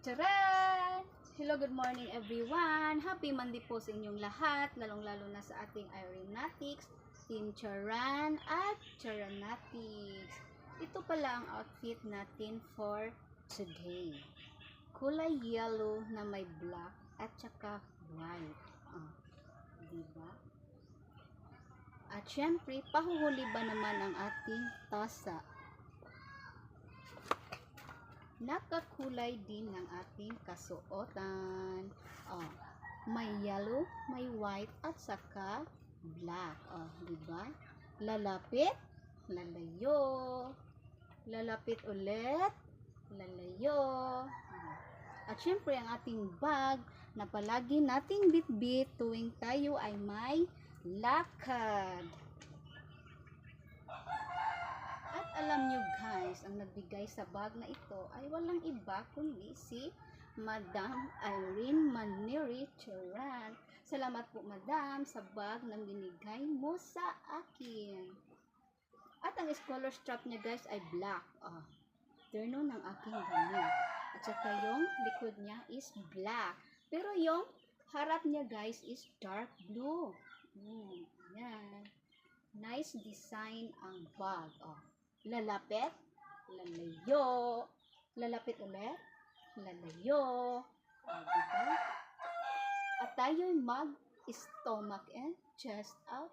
Charan! Hello, good morning everyone! Happy Monday po sa inyong lahat, lalong-lalo na sa ating aeronautics, Team Charan at Charanatics. Ito pala ang outfit natin for today. Kulay yellow na may black at saka white. Diba? At syempre, pahuhuli ba naman ang ating tasa? Nakakulay din ng ating kasuotan. May yellow, may white, at saka black. Diba? Lalapit, lalayo. Lalapit ulit, lalayo. At syempre, ang ating bag na palagi nating bitbit tuwing tayo ay may lakad. Alam nyo guys, ang nagbigay sa bag na ito ay walang iba kundi si Madam Irene Maneri Charan. Salamat po Madam sa bag na binigay mo sa akin. At ang collar strap niya guys ay black. Terno ng aking damit. At saka yung likod niya is black. Pero yung harap niya guys is dark blue. Yan. Nice design ang bag. Lalapit, lalayo, lalapit ulit, lalayo, diba? At tayo'y mag-stomach and chest out,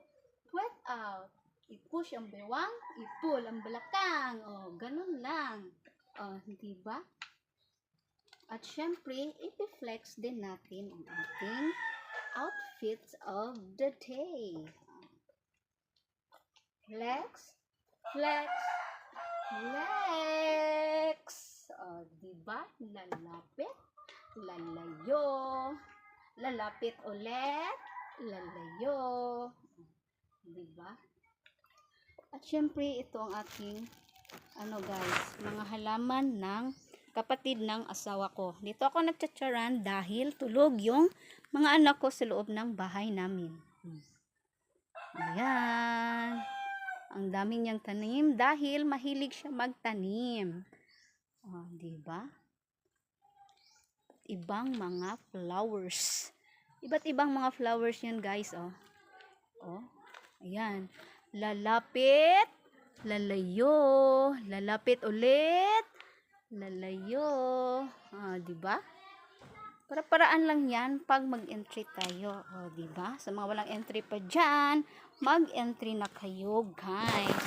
puwet out. I-push ang bewang, i-pull ang balakang. Ganun lang. Diba? At syempre, i-flex din natin ang ating outfits of the day. Flex, flex, flex. Diba? Lalapit, lalayo, lalapit ulit, lalayo. Diba? At syempre, ito ang aking guys, mga halaman ng kapatid ng asawa ko. Dito ako nagtsatsaran dahil tulog yung mga anak ko sa loob ng bahay namin. Ayan. Ang dami niyang tanim dahil mahilig siya magtanim. Diba? Ibang mga flowers. Iba't ibang mga flowers yan guys. Ayan. Lalapit, lalayo, lalapit ulit, lalayo. Diba? Para-paraan lang yan pag mag-entry tayo. Diba? Sa mga walang entry pa dyan, mag-entry na kayo guys.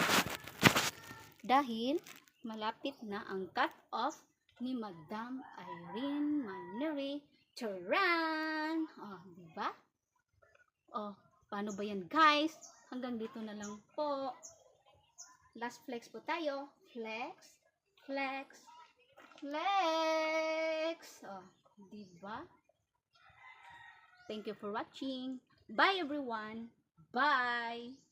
Dahil malapit na ang cut-off ni Madam Irene Maneri Charan. Diba? Paano ba yan guys? Hanggang dito na lang po. Last flex po tayo. Flex, flex, flex. Diba? Thank you for watching. Bye everyone. Bye.